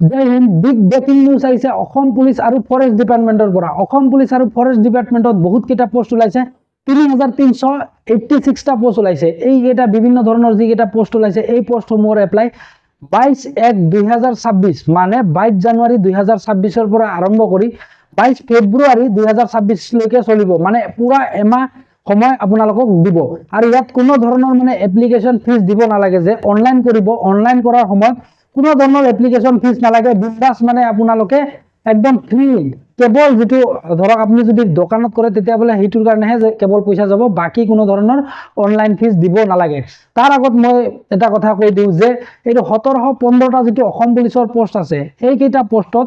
জয় Hind. Big breaking news আহিছে Assam police আৰু forest ডিপাৰ্টমেণ্টৰ পৰা। অসম পুলিচ আৰু ফৰেষ্ট ডিপাৰ্টমেণ্টত বহুত কেইটা পোষ্ট ওলাইছে, ৩৩86টা পোষ্ট ওলাইছে। এইকেইটা বিভিন্ন ধৰণৰ যিকেইটা পোষ্ট ওলাইছে এই পোষ্টসমূহৰ এপ্লাই 22/1/2026 মানে 22 জানুৱাৰী 2026-ৰ পৰা আৰম্ভ কৰি 22 ফেব্ৰুৱাৰী 2026 লৈকে চলিব, মানে পুৰা এমাহ সময় আপোনালোকক দিব। আৰু ইয়াত কোনো ধৰণৰ মানে এপ্লিকেশ্যন ফিজ দিব নালাগে, যে অনলাইন কৰিব, অনলাইন কৰাৰ সময়ত কোনো ধৰণৰ এপ্লিকেশ্যন ফিজ নালাগে, বিন্দাছ মানে আপোনালোকে একদম ফ্ৰী। কেৱল যেটো ধৰক আপুনি যদি দোকানত কৰে তেতিয়া বলে হেইটোৰ কাৰণেহে যে কেৱল পইচা যাব, বাকি কোনো ধৰণৰ অনলাইন ফিজ দিব নালাগে। তাৰ আগত মই এটা কথা কৈ দিওঁ যে এইটো 1715টা যেটো অসম পুলিচৰ পোষ্ট আছে, এই কেইটা পোষ্টত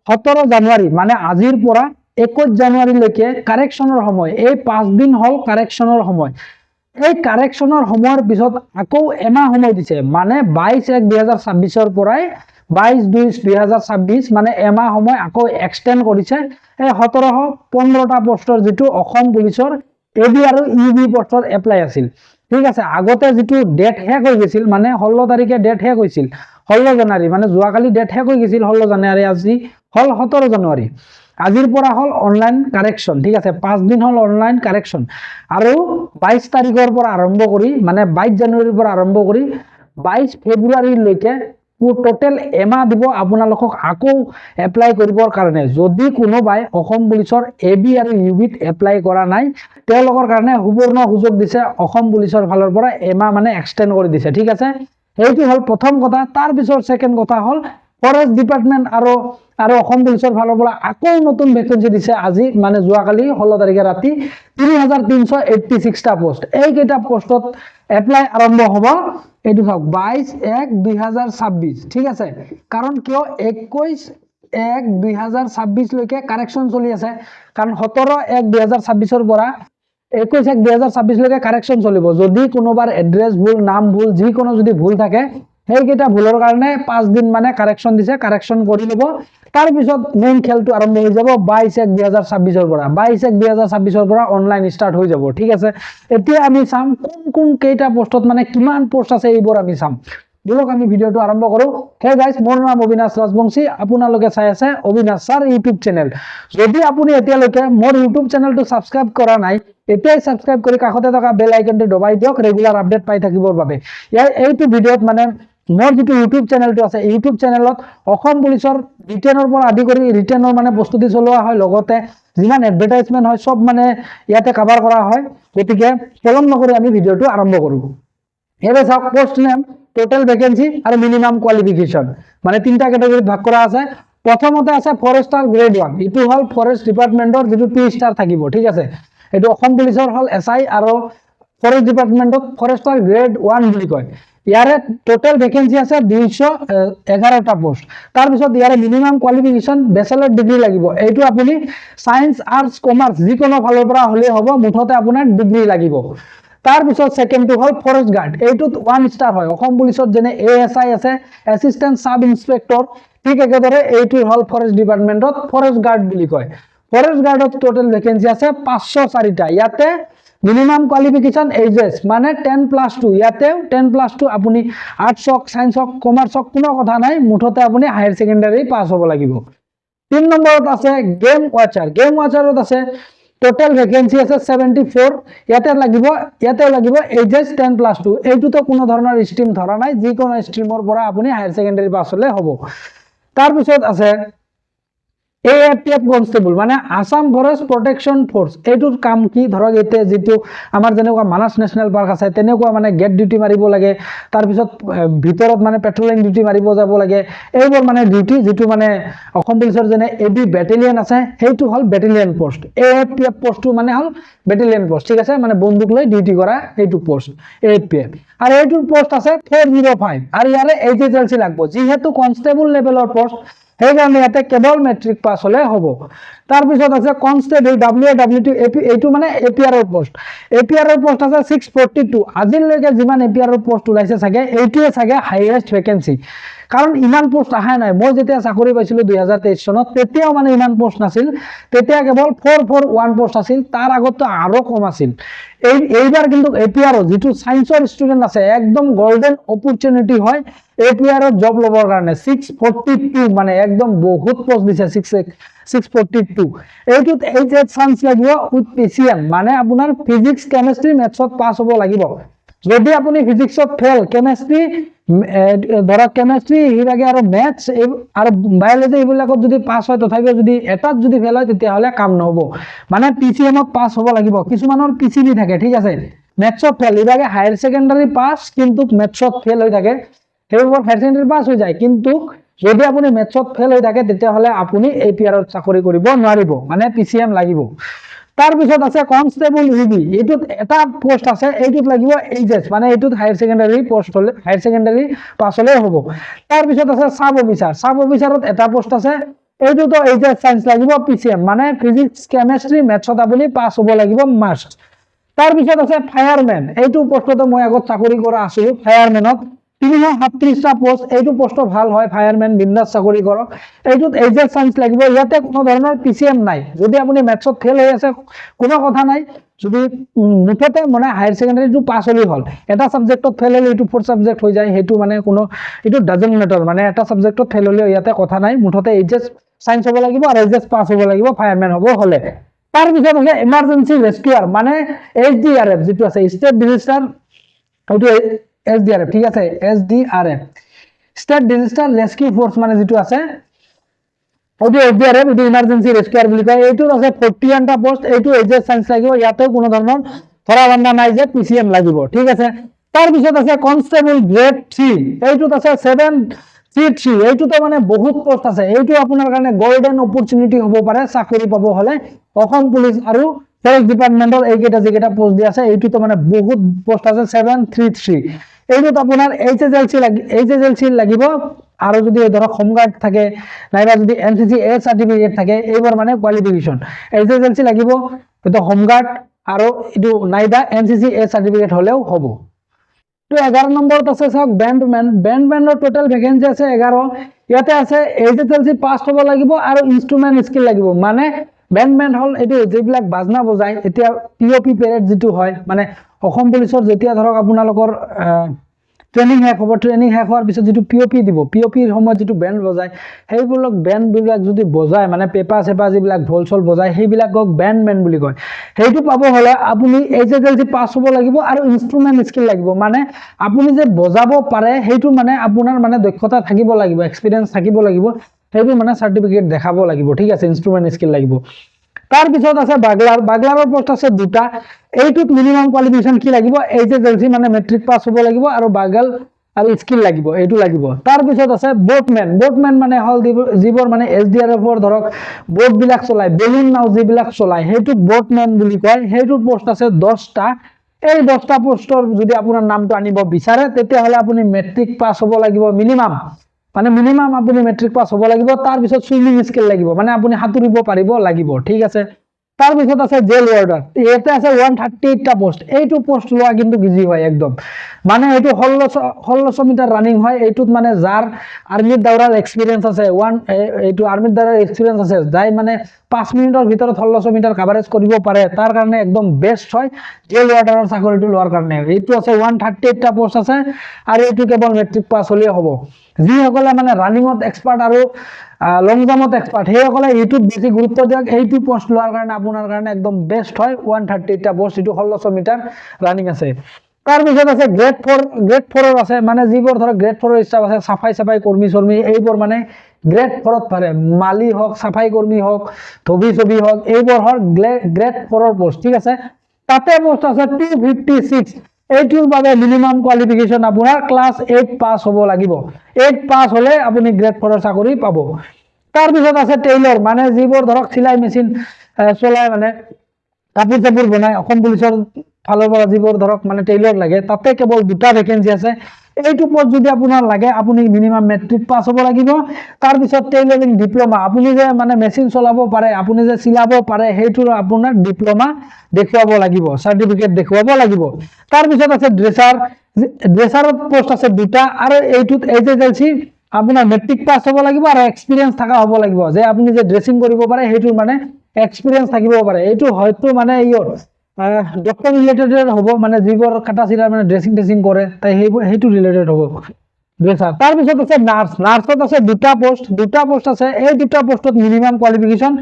17 জানুৱাৰী মানে আজিৰ পৰা 21 জানুৱাৰীলৈকে কাৰেকশ্যনৰ সময়, এই 5 দিন হল কাৰেকশ্যনৰ সময়। এই কাৰেকশ্যনৰ সময়ৰ পিছত আকৌ এমাহ সময় দিছে, মানে 22/1/2026-ৰ পৰাই 22/2/2026 মানে এমাহ সময় আকৌ এক্সটেন্ড কৰিছে এই 1715টা পোষ্টৰ যেটো অসম পুলিচৰ এবি আৰু ইউবি পোষ্টৰ এপ্লাই আছিল। ঠিক আছে, আগতে যেটো ডেট শেষ হৈ গৈছিল, মানে 16 তাৰিখে ডেট শেষ হৈছিল, 16 জানুৱাৰী মানে যোৱাকালি ডেট শেষ হৈ গৈছিল 16 জানুৱাৰী, আজি হল 17 জানুৱাৰী। আজিৰ পৰা হল অনলাইন কাৰেকশ্যন। ঠিক আছে, 5 দিন হল অনলাইন কাৰেকশ্যন। আৰু 22 তাৰিখৰ পৰা আৰম্ভ কৰি মানে 22 জানুৱাৰীৰ পৰা আৰম্ভ কৰি 22 ফেব্ৰুৱাৰীলৈকে টোটেল এমাহ দিব আপোনালোকক আকৌ এপ্লাই কৰিবৰ কাৰণে। যদি কোনোবাই অসম পুলিচৰ এবি আৰু ইউবিত এপ্লাই কৰা নাই তেওঁলোকৰ কাৰণে সুবৰ্ণ সুযোগ দিছে অসম পুলিচৰ ফালৰ পৰা, এমাহ মানে এক্সটেন্ড কৰি দিছে। ঠিক আছে, এইটো হল প্ৰথম কথা। তাৰ পিছৰ সেকেন্ড কথা হল ফৰেষ্ট ডিপাৰ্টমেন্ট আৰু অসম পুলিচৰ ফালৰ পৰা আকৌ নতুন ভেকেন্সি দিছে, আজি মানে যোৱাকালি 16 তাৰিখে ৰাতি 3386টা পোষ্ট। এই কেইটা পোষ্টত এপ্লাই আৰম্ভ হ'ব এইটো চাওক 22/1/2026। ঠিক আছে, কাৰণ কিয় 21/1/2026 লৈকে কাৰেকশ্যন চলি আছে, কাৰণ 17/1/2026-ৰ পৰা 21/1/2026 লৈকে কাৰেকশ্যন চলিব। যদি কোনোবাৰ এড্ৰেছ ভুল, নাম ভুল, যিকোনো যদি ভুল থাকে সেইকেইটা ভুলৰ কাৰণে 5 দিন মানে কাৰেকশ্যন দিছে, কাৰেকশ্যন কৰি ল'ব। তাৰ পিছত মেইন খেলটো আৰম্ভ হৈ যাব 22/1/2026-ৰ পৰা। 22/1/2026-ৰ পৰা অনলাইন ষ্টাৰ্ট হৈ যাব। ঠিক আছে, এতিয়া আমি চাম কোন কেইটা পোষ্টত মানে কিমান পোষ্ট আছে এইবোৰ আমি চাম। বলক আমি ভিডিওটো আৰম্ভ কৰো। হে গাইস, মোৰ নাম অবিনাশ ৰাজবংশী, আপোনালোকে চাই আছে অবিনাশ স্যাৰ ইউটিউব চেনেল। যদি আপুনি এতিয়ালৈকে মোৰ ইউটিউব চেনেলটো সাবস্ক্ৰাইব কৰা নাই, এতিয়াই সাবস্ক্ৰাইব কৰি কাষতে থকা বেল আইকনটো দবাই দিয়ক ৰেগুলাৰ আপডেট পাই থাকিবৰ বাবে। এইটো ভিডিওত মানে মোৰ যেটো ইউটিউব চেনেলটো আছে, ইউটিউব চেনেলত অসম পুলিচৰ ৰিটেনৰ পৰা আদি কৰি ৰিটেনৰ মানে প্ৰস্তুতি চলোৱা হয়, লগতে যিমান এডভাৰটাইজমেন্ট হয় সব মানে ইয়াতে কভাৰ কৰা হয়। গতিকে পলম নকৰি আমি ভিডিওটো আৰম্ভ কৰো। এবাৰ চাওক পোষ্ট নেম, টোটাল ভেকেন্সি আৰু মিনিমাম কোৱালিফিকেশন, মানে তিনটা ক্যাটাগৰিত ভাগ কৰা আছে। প্ৰথমতে আছে ফৰেষ্টাৰ গ্ৰেড 1, ইটো হল ফৰেষ্ট ডিপাৰ্টমেন্টৰ যেটো 2 স্টাৰ থাকিব। ঠিক আছে, এটো অসম পুলিচৰ হল এসআই আৰু ফৰেষ্ট ডিপাৰ্টমেন্টত ফৰেষ্টাৰ গ্ৰেড 1 বুলি কয়। ইয়াৰে টোটাল ভেকেন্সি আছে 211টা পোষ্ট। তাৰ পিছত ইয়াৰে মিনিমাম কোৱালিফিকেশন বেচেলৰ ডিগ্ৰী লাগিব। এইটো আপুনি সায়েন্স, আৰ্টস, কমাৰ্স যিকোনো ফালৰ পৰা হলে হ'ব, মুঠতে আপোনাৰ ডিগ্ৰী লাগিব। তাৰ পিছত সেকেন্ডটো হল ফৰেষ্ট গাৰ্ড, এইটোত 1 স্টাৰ হয়। অসম পুলিচত যেনে এএসআই আছে, এসিস্ট্যান্ট সাব ইন্সপেক্টৰ, ঠিক একেদৰে এইটো হল ফৰেষ্ট ডিপাৰ্টমেন্টত ফৰেষ্ট গাৰ্ড বুলি কয়। ফৰেষ্ট গাৰ্ডত টোটাল ভেকেন্সি আছে 504টা। ইয়াতে মিনিমাম কোৱালিফিকেশন এইচএস মানে 10+2, ইয়াতেও 10+2, আপুনি আৰ্টস হক, সায়েন্স হক, কমাৰ্স হক কোনো কথা নাই, মুঠতে আপুনি হায়াৰ সেকেন্ডাৰী পাস হ'ব লাগিব। 3 নম্বৰত আছে গেম ওয়াচাৰ। গেম ওয়াচাৰত আছে টোটাল ভেকেন্সি আছে 74। ইয়াতেও লাগিব এইচএস 10+2। এইটোতো কোনো ধৰণৰ স্ট্ৰীম ধৰা নাই, যিকোনো স্ট্ৰীমৰ পৰা আপুনি হায়াৰ সেকেন্ডাৰী পাস হলে হ'ব। তাৰ পিছত আছে এএফটিএফ কনস্টেবল মানে আসাম ফৰেষ্ট প্ৰটেকশ্যন ফোৰ্স। এইটোৰ কাম কি, ধৰক এতিয়া যেটো আমাৰ যেনেকুৱা মানস নেশনেল পাৰ্ক আছে তেনেকুৱা মানে গেট ডিউটি মাৰিব লাগে, তাৰ পিছত ভিতৰত মানে পেট্ৰলিং ডিউটি মাৰিব যাব লাগে। এইবোৰ মানে ডিউটি যেটো মানে অসম পুলিচৰ যেনে এবি ব্যাটালিয়ন আছে, সেইটো হল ব্যাটালিয়ন পোষ্ট। এএফটিএফ পোষ্টটো মানে হল ব্যাটালিয়ন পোষ্ট। ঠিক আছে, মানে বন্দুক লৈ ডিউটি কৰা এইটো পোষ্ট এএফটিএফ। আৰু এইটোৰ পোষ্ট আছে 405, আৰু ইয়াৰে এইচএসএলসি লাগব। যেহেতু কনস্টেবল লেভেলৰ পোষ্ট, সেইকাৰণে ইয়াতে কেৱল মেট্ৰিক পাস হলে হ'ব। তাৰ পিছত আছে কনস্টেবল WW2, এইটো মানে এপিআৰৰ পোষ্ট। এপিআৰৰ পোষ্ট আছে 642। আজিলৈকে যিমান এপিআৰৰ পোষ্ট ওলাইছে চাগে এইটোৱে চাগে হাইয়েষ্ট ভেকেন্সি, কাৰণ ইমান পোষ্ট আহা নাই। মই যেতিয়া চাকৰি পাইছিলো 2023 চনত, তেতিয়াও মানে ইমান পোষ্ট নাছিল, তেতিয়া কেৱল 441 পোষ্ট আছিল, তাৰ আগততো আৰু কম আছিল। এইবাৰ কিন্তু এপিআৰও যিটো সায়েন্সৰ ষ্টুডেন্ট আছে একদম গোল্ডেন অপৰচুনিটি হয় এপিআৰও জব লবৰ কাৰণে 642 মানে একদম বহুত পোষ্ট দিছে 642 এইটোত এইচএস চান্স লাগিব উইথ পিসিএম মানে আপোনাৰ ফিজিক্স কেমিষ্ট্ৰি মেথছত পাস হ'ব লাগিব যদি আপুনি ফিজিক্সত ফেল কেমিষ্ট্ৰি ধৰা কেমিষ্ট্ৰি হিৰাগে আৰু মেথছ আৰু বায়োলজি এইবিলাকত যদি পাস হয় তথাপিও যদি এটাত যদি ফেল হয় তেতিয়াহ'লে কাম নহ'ব মানে পিসিএমত পাস হ'ব লাগিব কিছুমানৰ পিসিবি থাকে ঠিক আছে মেথছত ফেল হিৰাগে হায়াৰ সেকেন্ডাৰী পাস কিন্তু মেথছত ফেল হৈ থাকে সেইবোৰ হায়াৰ সেকেন্ডাৰী পাস হৈ যায় কিন্তু যদি আপুনি মেথছত ফেল হৈ থাকে তেতিয়াহ'লে আপুনি এপিআৰত চাকৰি কৰিব নোৱাৰিব মানে পিসিএম লাগিব তাৰ পিছত আছে কনস্টেবল ইবি এইটোত এটা পোষ্ট আছে এইটোত লাগিব এইচএস মানে এইটোত হায়াৰ সেকেন্ডাৰী পোষ্ট হলে হায়াৰ সেকেন্ডাৰী পাস হলে হ'ব তাৰ পিছত আছে সাব অফিচাৰত এটা পোষ্ট আছে এইটোতো এইচএস সায়েন্স লাগিব পিসিএম মানে ফিজিক্স কেমিষ্ট্ৰি মেথছত আপুনি পাস হ'ব লাগিব মাস্ট তাৰ পিছত আছে ফায়াৰম্যান এইটো পোষ্টটো মই আগত চাকৰি কৰা আছো ফায়াৰম্যানত 337টা পোষ্ট এইটো পোষ্ট ভাল হয় ফায়াৰম্যান বিন্দাস চাকৰি কৰক এইটোত এইচএস সায়েন্স লাগিব ইয়াতে কোনো ধৰণৰ পিসিএম নাই যদি আপুনি মেথছত ফেল হৈ আছে কোনো কথা নাই যদি মুঠতে মানে হায়াৰ সেকেন্ডাৰীটো পাস হলি হল এটা সাবজেক্টত ফেল হলে এইটো ফোৰ্থ সাবজেক্ট হৈ যায় হেতু মানে কোনো এইটো ডাজন্ট ম্যাটাৰ মানে এটা সাবজেক্টত ফেল হলে ইয়াতে কথা নাই মুঠতে এইচএস সায়েন্স হ'ব লাগিব আৰু এইচএস পাস হ'ব লাগিব ফায়াৰম্যান হ'ব হলে তাৰ পিছত আছে ইমাৰ্জেন্সি ৰেস্কিউয়াৰ মানে এসডিআৰএফ যেটো আছে ষ্টেট ডিজাস্টাৰ এইটো এসডিআরএফ ঠিক আছে SDRF state disaster rescue force মানে যেটো আছে ওটো এসডিআরএফ এটো ইমার্জেন্সি রেস্কিউয়ার বুলি কয় এইটো আছে 41টা পোষ্ট এইটো এইচএস সায়েন্স লাগিব ইয়াতে কোনো ধৰণৰ ধৰা বান্ধা নাই যে পিসিএম লাগিব ঠিক আছে তাৰ পিছত আছে কনস্টেবল গ্ৰেড 3 এইটোত আছে 733 এইটোতে মানে বহুত পোষ্ট আছে এইটো আপোনাৰ কাৰণে গোল্ডেন অপৰচুনিটি হ'ব পাৰে চাকৰি পাব হলে অসম পুলিচ আৰু ফৰেষ্ট ডিপাৰ্টমেন্টৰ এইকেইটা যেকেইটা পোষ্ট দি আছে এইটোতে মানে বহুত পোষ্ট আছে 733 এইটোত আপোনাৰ এইচএসএলসি লাগিব আৰু যদি ধৰক হোমগাৰ্ড থাকে নাইবা যদি এনসিসি এ সাৰ্টিফিকেট থাকে এইবোৰ মানে কোৱালিফিকেশন এইচএসএলসি লাগিব এটা হোমগাৰ্ড আৰু এটো নাইবা এনসিসি এ সাৰ্টিফিকেট হলেও হ'ব তো 11 নম্বৰত আছে সক বেণ্ডমেনৰ টোটাল ভ্যাকেন্সি আছে 11 ইয়াতে আছে এইচএসএলসি পাস হ'ব লাগিব আৰু ইনস্ট্ৰুমেন্ট স্কিল লাগিব মানে বেণ্ডমেন হল এটো যেবিলাক বাজনা বজায় এতিয়া পিওপি পেৰেড যেটো হয় মানে অসম পুলিচৰ যেতিয়া ধৰক আপোনালোকৰ ট্ৰেনিং শেষ হ'ব ট্ৰেনিং শেষ হোৱাৰ পিছত যেটো পিওপি দিব পিওপিৰ সময়ত যেটো বেণ্ড বজায় সেইবিলাক বেণ্ড বিলাক যদি বজায় মানে পেপা সেপা যিবিলাক ঢোল চল বজায় সেইবিলাকক বেণ্ডমেন বুলি কয় সেইটো পাব হলে আপুনি এইচএসএলসি পাস হ'ব লাগিব আৰু ইনস্ট্ৰুমেন্ট স্কিল লাগিব মানে আপুনি যে বজাব পাৰে সেইটো মানে আপোনাৰ মানে দক্ষতা থাকিব লাগিব এক্সপেৰিয়েন্স থাকিব লাগিব সেইটো মানে সাৰ্টিফিকেট দেখাব লাগিব ঠিক আছে ইনস্ট্ৰুমেন্ট স্কিল লাগিব তাৰ পিছত আছে বাগলাৰৰ পোষ্ট আছে দুটা এইটোত মিনিমাম কোৱালিফিকেশন কি লাগিব এইচএসএলসি মানে মেট্ৰিক পাস হ'ব লাগিব আৰু বাগল আৰু স্কিল লাগিব এইটো লাগিব তাৰ পিছত আছে বোটমেন মানে হল যিবোৰ মানে এসডিআৰএফৰ ধৰক বোট বিলাক চলাই বেলুন নাও যিবিলাক চলাই সেইটো বোটমেন বুলি কয় সেইটো পোষ্ট আছে 10টা এই 10টা পোষ্টৰ যদি আপোনাৰ নামটো আনিব বিচাৰে তেতিয়াহলে আপুনি মেট্ৰিক পাস হ'ব লাগিব মিনিমাম আপুনি মেট্ৰিক পাস হ'ব লাগিব তাৰ পিছত সুইমিং স্কিল লাগিব মানে আপুনি সাঁতুৰিব পাৰিব লাগিব ঠিক আছে তাৰ পিছত আছে জেল ওয়াৰ্ডাৰ এতে আছে 138টা পোষ্ট এইটো পোষ্ট লোৱা কিন্তু ইজি হয় একদম মানে এইটো 1600 মিটাৰ ৰানিং হয় এইটোত মানে যাৰ আৰ্মিত দাউৰাৰ এক্সপেৰিয়েন্স আছে এইটো আৰ্মিত দাউৰাৰ এক্সপেৰিয়েন্স আছে যাই মানে 5 মিনিটৰ ভিতৰত 1600 মিটাৰ কভাৰেজ কৰিব পাৰে তাৰ কাৰণে একদম বেষ্ট হয় জেল ওয়াৰ্ডাৰৰ চাকৰিটো লোৱাৰ কাৰণে এইটো আছে 138টা পোষ্ট আছে আৰু এইটো কেৱল মেট্ৰিক পাস হলেই হ'ব যিসকলে মানে ৰানিংত এক্সপাৰ্ট আৰু লং জাম্পত এক্সপাৰ্ট সেইসকলে এইটোত বেছি গুৰুত্ব দিয়ক এইটো পোষ্ট লোৱাৰ কাৰণে আপোনাৰ কাৰণে একদম বেষ্ট হয় 138টা পোষ্ট এইটো 1600 মিটাৰ ৰানিং আছে তাৰ পিছত আছে গ্ৰেড 4 আছে মানে যিবোৰ ধৰক গ্ৰেড 4 ৰ ষ্টাফ আছে সাফাই কৰ্মী এইবোৰ মানে গ্ৰেড 4ত পাৰে মালি হওক সাফাই কৰ্মী হওক ধবি হওক এইবোৰ হল গ্ৰেড 4 ৰ পোষ্ট ঠিক আছে তাতে পোষ্ট আছে 256 এইটোৰ বাবে মিনিমাম কোৱালিফিকেশন আপোনাৰ ক্লাস 8 পাস হ'ব লাগিব 8 পাস হলে আপুনি গ্ৰেড 4 ৰ চাকৰি পাব তাৰ পিছত আছে টেইলৰ মানে যিবোৰ ধৰক সিলাই মেচিন চলাই মানে কাপোৰ চাপোৰ বনাই অসম পুলিচৰ ফালৰ পৰা যিবোৰ ধৰক মানে টেইলৰ লাগে তাতে কেৱল দুটা ভ্যাকেন্সি আছে এইটো পোষ্ট যদি আপোনাৰ লাগে আপুনি মিনিমাম মেট্ৰিক পাস হ'ব লাগিব তাৰ পিছত টেইলৰিং ডিপ্লোমা আপুনি যে মানে মেচিন চলাব পাৰে আপুনি যে চিলাব পাৰে সেইটো আপোনাৰ ডিপ্লোমা দেখুৱাব লাগিব সাৰ্টিফিকেট দেখুৱাব লাগিব তাৰ পিছত আছে ড্ৰেছাৰত পোষ্ট আছে দুটা আৰু এইটোত এইচএসএলসি আপোনাৰ মেট্ৰিক পাস হ'ব লাগিব আৰু এক্সপেৰিয়েন্স থাকা হ'ব লাগিব যে আপুনি যে ড্ৰেছিং কৰিব পাৰে সেইটো মানে এক্সপেৰিয়েন্স থাকিব পাৰে এইটো হয়তো মানে ডক্টৰ ৰিলেটেড হ'ব, মানে যিবোৰ কাটা চিৰা মানে ড্ৰেছিং কৰে তাই সেইটো ৰিলেটেড হ'ব ড্ৰেছাৰ। তাৰপিছত আছে নাৰ্ছ। নাৰ্ছত আছে দুটা পোষ্ট আছে। এই দুটা পোষ্টত মিনিমাম কোৱালিফিকেশ্যন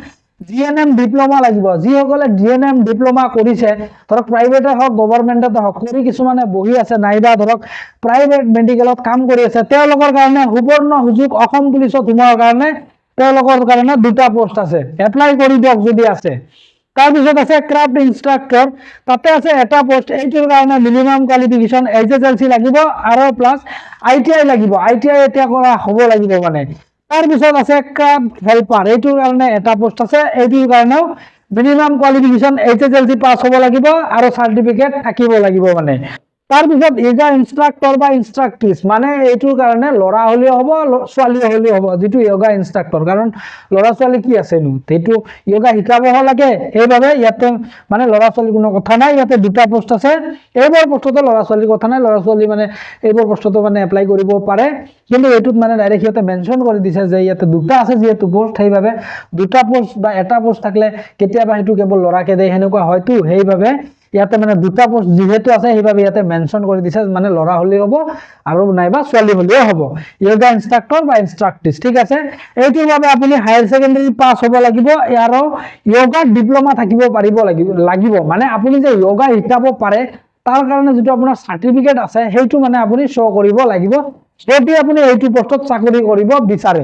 GNM ডিপ্ল'মা লাগিব। যিসকলে GNM ডিপ্ল'মা কৰিছে, ধৰক প্ৰাইভেটে হওক গভৰ্ণমেণ্টতে হওক, কৰি কিছুমানে বহি আছে নাইবা ধৰক প্ৰাইভেট মেডিকেলত কাম কৰি আছে, তেওঁলোকৰ কাৰণে সুবৰ্ণ সুযোগ অসম পুলিচত সোমোৱাৰ কাৰণে তেওঁলোকৰ কাৰণে দুটা পোষ্ট আছে, এপ্লাই কৰি দিয়ক যদি আছে। তাৰপিছত আছে ক্ৰাফ্ট ইনষ্ট্ৰাক্টৰ, তাতে আছে এটা পোষ্ট। এইটোৰ কাৰণে মিনিমাম কোৱালিফিকেশ্যন SSLC লাগিব আৰু প্লাছ ITI লাগিব। ITI এতিয়া কৰা হ'ব লাগিব মানে। তাৰপিছত আছে ক্ৰাফ্ট হেল্পাৰ, এইটোৰ কাৰণে এটা পোষ্ট আছে। এইটোৰ কাৰণেও মিনিমাম কোৱালিফিকেশ্যন SSLC পাছ হ'ব লাগিব আৰু চাৰ্টিফিকেট থাকিব লাগিব মানে। তাৰপিছত য়োগা ইনষ্ট্ৰাক্টৰ বা ইনষ্ট্ৰাক্ট্ৰিছ, মানে এইটোৰ কাৰণে ল'ৰা হ'লেও হ'ব ছোৱালী হ'লেও হ'ব, যিটো য়োগা ইনষ্ট্ৰাক্টৰ। কাৰণ ল'ৰা ছোৱালী কি আছেনো, সেইটো য়োগা শিকাব লাগে, সেইবাবে ইয়াতে মানে ল'ৰা ছোৱালীৰ কোনো কথা নাই। ইয়াতে দুটা পোষ্ট আছে। এইবোৰ পোষ্টতো ল'ৰা ছোৱালীৰ কথা নাই, ল'ৰা ছোৱালী মানে এইবোৰ পোষ্টতো মানে এপ্লাই কৰিব পাৰে, কিন্তু এইটোত মানে ডাইৰেক্ট সিহঁতে মেনশ্যন কৰি দিছে যে ইয়াতে দুটা আছে যিহেতু পোষ্ট, সেইবাবে দুটা পোষ্ট বা এটা পোষ্ট থাকিলে কেতিয়াবা সেইটো কেৱল ল'ৰাকে দিয়ে সেনেকুৱা হয়তো, সেইবাবে ইয়াতে মানে দুটা পোষ্ট যেহেতু আছে সেইবাবে ইয়াতে মেনশ্যন কৰি দিছে, মানে ল'ৰা হ'লেও হ'ব আৰু নাইবা ছোৱালী হ'লেও হ'ব, য়োগা ইনষ্ট্ৰাক্টৰ বা ইনষ্ট্ৰাক্ট্ৰিছ। ঠিক আছে, এইটোৰ বাবে আপুনি হায়াৰ ছেকেণ্ডাৰী পাছ হ'ব লাগিব আৰু য়োগা ডিপ্ল'মা থাকিব লাগিব। মানে আপুনি যে য়োগা শিকাব পাৰে তাৰ কাৰণে যিটো আপোনাৰ চাৰ্টিফিকেট আছে সেইটো মানে আপুনি শ্ব' কৰিব লাগিব, যদি আপুনি এইটো পোষ্টত চাকৰি কৰিব বিচাৰে।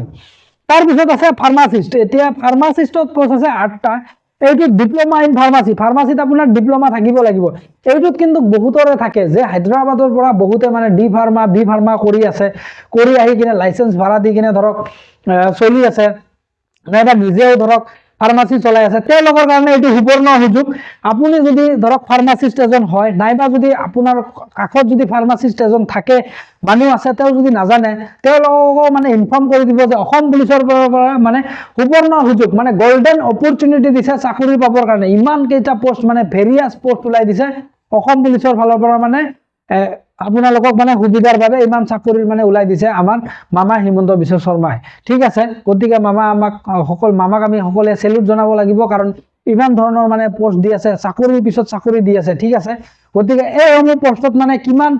তাৰপিছত আছে ফাৰ্মাচিষ্ট। এতিয়া ফাৰ্মাচিষ্টত পোষ্ট আছে 8টা। এইটো ডিপ্ল'মা ইন ফাৰ্মাচী, ফাৰ্মাচীত আপোনাৰ ডিপ্ল'মা থাকিব লাগিব। এইটোত কিন্তু বহুতৰে থাকে যে হায়দৰাবাদৰ পৰা বহুতে মানে ডি ফাৰ্মা বি ফাৰ্মা কৰি আছে, কৰি আহি কিনে লাইচেঞ্চ ভাড়া দি কিনে ধৰক চলি আছে, নাইবা নিজেও ধৰক ফাৰ্মাচী চলাই আছে, তেওঁলোকৰ কাৰণে এইটো সুবৰ্ণ সুযোগ। আপুনি যদি ধৰক ফাৰ্মাচিষ্ট এজন হয়, নাইবা যদি আপোনাৰ কাষত যদি ফাৰ্মাচিষ্ট এজন থাকে, মানুহ আছে, তেওঁ যদি নাজানে তেওঁলোককো মানে ইনফৰ্ম কৰি দিব যে অসম পুলিচৰ পৰা মানে সুবৰ্ণ সুযোগ, মানে গোল্ডেন অপৰচুনিটি দিছে চাকৰি পাবৰ কাৰণে। ইমান কেইটা পোষ্ট মানে ভেৰিয়াছ পোষ্ট ওলাই দিছে অসম পুলিচৰ ফালৰ পৰা, মানে আপোনালোকক মানে সুবিধাৰ বাবে ইমান চাকৰি মানে ওলাই দিছে আমাৰ মামা হিমন্ত বিশ্ব শৰ্মাই। ঠিক আছে, গতিকে মামাক আমি সকলোৱে চেলুট জনাব লাগিব, কাৰণ ইমান ধৰণৰ মানে পোষ্ট দি আছে, চাকৰিৰ পিছত চাকৰি দি আছে। ঠিক আছে, গতিকে এইসমূহ পোষ্টত মানে কিমান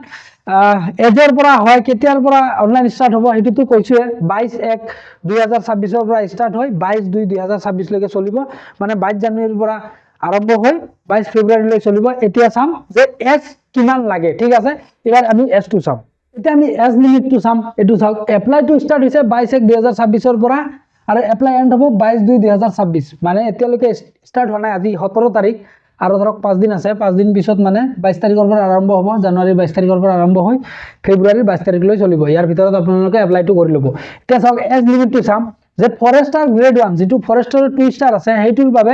এজৰ পৰা হয়, কেতিয়াৰ পৰা অনলাইন ষ্টাৰ্ট হ'ব সেইটোতো কৈছোৱে, 22/1/2026 পৰা ষ্টাৰ্ট হয়, 22/2/2026 লৈকে চলিব, মানে 22 জানুৱাৰীৰ পৰা আৰম্ভ হৈ 22 ফেব্ৰুৱাৰীলৈ চলিব। এতিয়া চাম যে এজ কিমান লাগে। ঠিক আছে, এবাৰ আমি এজটো চাম। এতিয়া আমি এজ লিমিটটো চাম। এইটো চাওক, এপ্লাইটো ষ্টাৰ্ট হৈছে 22/1/2026 পৰা আৰু এপ্লাই এণ্ড হ'ব 22/2/2026, মানে এতিয়ালৈকে ষ্টাৰ্ট হোৱা নাই, আজি 17 তাৰিখ আৰু ধৰক 5 দিন আছে, 5 দিন পিছত মানে 22 তাৰিখৰ পৰা আৰম্ভ হ'ব, জানুৱাৰীৰ 22 তাৰিখৰ পৰা আৰম্ভ হৈ ফেব্ৰুৱাৰীৰ 22 তাৰিখলৈ চলিব। ইয়াৰ ভিতৰত আপোনালোকে এপ্লাইটো কৰি ল'ব। এতিয়া চাওক, এজ লিমিটটো চাম যে ফৰেষ্টাৰ গ্ৰেড 1, যিটো ফৰেষ্টাৰৰ 2 ষ্টাৰ আছে, সেইটোৰ বাবে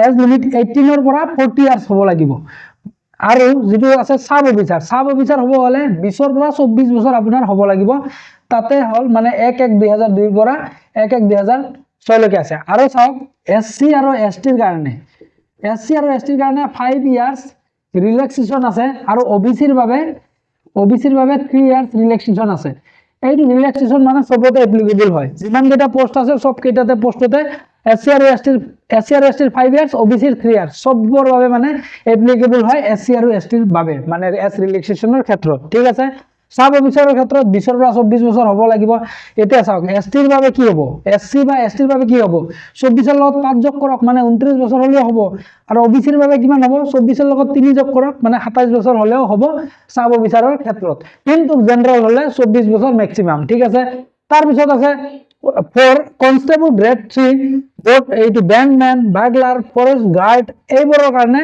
এজ লিমিট 18 পৰা 40 ইয়াৰ্ছ হ'ব লাগিব। আৰু যিটো আছে সাব অফিচাৰ হ'ব হ'লে 20 পৰা 24 বছৰ আপোনাৰ হ'ব লাগিব। তাতে হ'ল মানে 1/1/2002 পৰা 1/1/2006 লৈকে আছে। আৰু চাওক, SC আৰু STৰ কাৰণে 5 ইয়াৰ্ছ ৰিলেক্সেশ্যন আছে, আৰু OBCৰ বাবে 3 ইয়াৰ্ছ ৰিলেক্সেশ্যন আছে। এইটো ৰিলেক্সেশ্যন মানে চবতে এপ্লিকেবল হয়, যিমান কেইটা পোষ্ট আছে সব কেইটাতে পোষ্টতে SC আৰু STৰ 5 ইয়াৰ্ছ, OBCৰ 3 ইয়াৰ্ছ, সবৰ বাবে মানে এপ্লিকেবল হয় SC আৰু STৰ বাবে, মানে এজ ৰিলেক্সেশ্যনৰ ক্ষেত্ৰত। ঠিক আছে, সাব অফিচাৰৰ ক্ষেত্ৰত 20 পৰা 24 বছৰ হ'ব লাগিব। এতিয়া চাওক, STৰ বাবে কি হ'ব, SC বা STৰ বাবে কি হ'ব, 24ৰ লগত 5 যোগ কৰক, মানে 29 বছৰ হ'লেও হ'ব। আৰু OBCৰ বাবে কিমান হ'ব, 24ৰ লগত 3 যোগ কৰক, মানে 27 বছৰ হ'লেও হ'ব সাব অফিচাৰৰ ক্ষেত্ৰত। কিন্তু জেনেৰেল হ'লে 24 বছৰ মেক্সিমাম। ঠিক আছে, তাৰপিছত আছে ফৰ কনষ্টেবল গ্ৰেড 3, য'ত এইটো বেণ্ডমেন, বাগলাৰ, ফৰেষ্ট গাৰ্ড এইবোৰৰ কাৰণে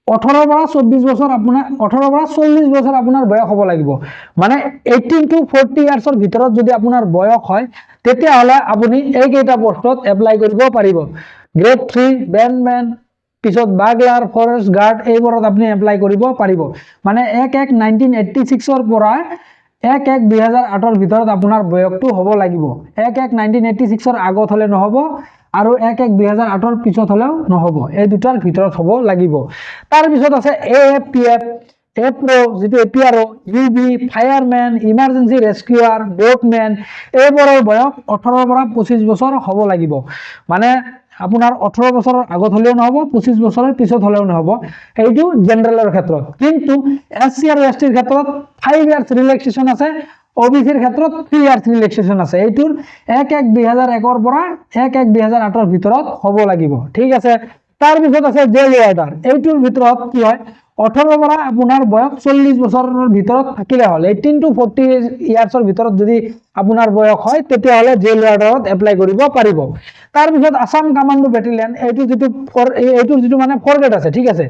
18 পৰা 24 বছৰ আপোনাৰ 18 পৰা 40 বছৰ আপোনাৰ বয়স হ'ব লাগিব। মানে 18 to 40 ইয়াৰ্ছৰ ভিতৰত যদি আপোনাৰ বয়স হয়, তেতিয়াহ'লে আপুনি এইকেইটা পোষ্টত এপ্লাই কৰিব পাৰিব। গ্ৰেড 3, বেণ্ডমেন, পিছত বাগলাৰ, ফৰেষ্ট গাৰ্ড এইবোৰত আপুনি এপ্লাই কৰিব পাৰিব। মানে 1/1/1986 পৰা 1/1/2008 ভিতৰত আপোনাৰ বয়সটো হ'ব লাগিব। 1/1/1986 আগত হ'লে নহ'ব, আৰু 1/1/2008 পিছত হ'লেও নহ'ব, এই দুটাৰ ভিতৰত হ'ব লাগিব। তাৰপিছত আছে AFPF, APRO, যিটো APRO, UB, ফায়াৰমেন, ইমাৰ্জেঞ্চি ৰেস্কিউৱাৰ, বোটমেন, এইবোৰৰ বয়স 18 পৰা 25 বছৰ হ'ব লাগিব। মানে আপোনাৰ 18 বছৰৰ আগত হ'লেও নহ'ব, 25 বছৰৰ পিছত হ'লেও নহ'ব, এইটো জেনেৰেলৰ ক্ষেত্ৰত। কিন্তু SC আৰু ST ৰ ক্ষেত্ৰত 5 ইয়াৰ্ছ ৰিলেক্সেশ্যন আছে, OBC ৰ ক্ষেত্ৰত 3 ইয়াৰ্ছ ৰিলেক্সেশ্যন আছে। এইটোৰ 1/1/2001 পৰা 1/1/2008 ভিতৰত হ'ব লাগিব, ঠিক আছে। তাৰপিছত আছে জেল ৱাৰ্ডাৰ। এইটোৰ ভিতৰত কি হয়, 18 পৰা আপোনাৰ বয়স 40 বছৰৰ ভিতৰত থাকিলে হ'ল, 18 to 40 ইয়াৰ্ছৰ ভিতৰত যদি আপোনাৰ বয়স হয় তেতিয়াহ'লে জেল ৱাৰ্ডাৰত এপ্লাই কৰিব পাৰিব। তাৰপিছত আছাম কামাণ্ডো বেটেলিয়ন, এইটোৰ যিটো মানে 4 গ্ৰেড আছে, ঠিক আছে।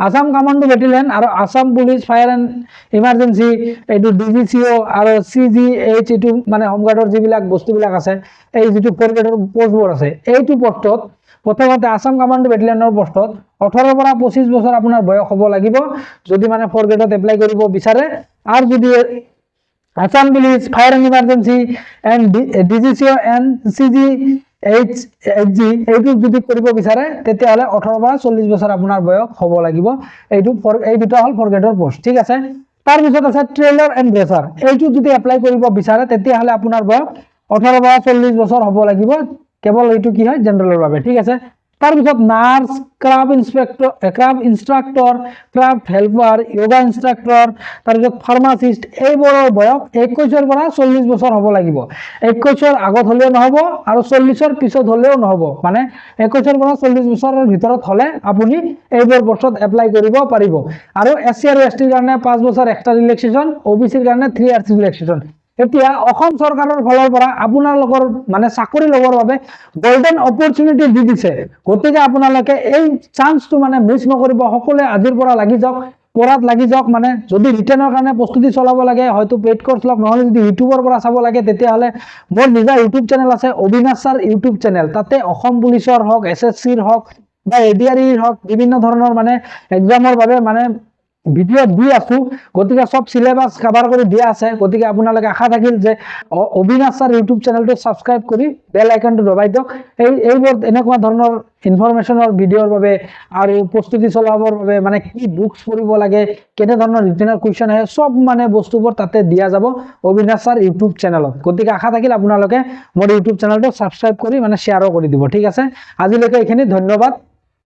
আছাম কামাণ্ডো বেটেলিয়ন আৰু Assam police fire and emergency, এইটো DGCO আৰু CGH, এইটো মানে হোমগাৰ্ডৰ যিবিলাক বস্তুবিলাক আছে, এই যিটো 4 গ্ৰেডৰ পোষ্টবোৰ আছে, এইটো পোষ্টত প্ৰথমতে আছাম কামাণ্ডো বেটেলিয়নৰ পোষ্টত 18 পৰা 25 বছৰ আপোনাৰ বয়স হ'ব লাগিব যদি মানে 4 গ্ৰেডত এপ্লাই কৰিব বিচাৰে। আৰু যদি Assam police fire and emergency and DGCO and CGH এইটো যদি কৰিব বিচাৰে তেতিয়াহ'লে 18 পৰা 40 বছৰ আপোনাৰ বয়স হ'ব লাগিব। এই দুটা হ'ল 4 গ্ৰেডৰ পোষ্ট, ঠিক আছে। তাৰপিছত আছে ট্ৰেইলাৰ এণ্ড ড্ৰেচাৰ। এইটো যদি এপ্লাই কৰিব বিচাৰে তেতিয়াহ'লে আপোনাৰ বয়স 18 পৰা 40 বছৰ হ'ব লাগিব, কেৱল এইটো কি হয় জেনেৰেলৰ বাবে, ঠিক আছে। তাৰপিছত nurse, craft instructor, craft helper, yoga instructor, তাৰপিছত ফাৰ্মাচিষ্ট, এইবোৰৰ বয়স 21 পৰা 40 বছৰ হ'ব লাগিব। 21 আগত হ'লেও নহ'ব আৰু 40 পিছত হ'লেও নহ'ব, মানে 21 পৰা 40 বছৰৰ ভিতৰত হ'লে আপুনি এইবোৰ পোষ্টত এপ্লাই কৰিব পাৰিব। আৰু SC আৰু ST ৰ কাৰণে 5 বছৰ এক্সট্ৰা ৰিলেক্সেশ্যন, OBC ৰ কাৰণে 3 ইয়াৰ্ছ ৰিলেক্সেশ্যন। এতিয়া অসম চৰকাৰৰ ফালৰ পৰা আপোনালোকৰ মানে চাকৰি ল'বৰ বাবে গোল্ডেন অপৰচুনিটি দি দিছে, গতিকে আপোনালোকে এই চান্সটো মানে মিছ নকৰিব। সকলোৱে আজিৰ পৰা লাগি যাওক, পঢ়াত লাগি যাওক। মানে যদি ৰিটেনৰ কাৰণে প্ৰস্তুতি চলাব লাগে হয়তো পেইড কোৰ্চ লওক, নহ'লে যদি ইউটিউবৰ পৰা চাব লাগে তেতিয়াহ'লে মোৰ নিজা ইউটিউব চেনেল আছে, অবিনাশ ছাৰ ইউটিউব চেনেল। তাতে অসম পুলিচৰ হওক, SSC ৰ হওক বা ADRE ৰ হওক, বিভিন্ন ধৰণৰ মানে এক্সামৰ বাবে মানে ভিডিঅ' দি আছো, গতিকে সব সিলেবাস কভাৰ কৰি দিয়া আছে। গতিকে আপোনালোকে আশা থাকিল যে অবিনাশ ছাৰ ইউটিউব চেনেলটো ছাবস্ক্ৰাইব কৰি বেল আইকনটো দবাই দিয়ক। এইবোৰ এনেকুৱা ধৰণৰ ইনফৰমেশ্যনৰ ভিডিঅ'ৰ বাবে আৰু প্ৰস্তুতি চলাবৰ বাবে মানে কি বুকছ পঢ়িব লাগে, কেনে ধৰণৰ ৰিটেনৰ কুৱেশ্যন আহে, সব মানে বস্তুবোৰ তাতে দিয়া যাব অবিনাশ ছাৰ ইউটিউব চেনেলত। গতিকে আশা থাকিল আপোনালোকে মোৰ ইউটিউব চেনেলটো ছাবস্ক্ৰাইব কৰি মানে শ্বেয়াৰো কৰি দিব, ঠিক আছে। আজিলৈকে এইখিনি, ধন্যবাদ।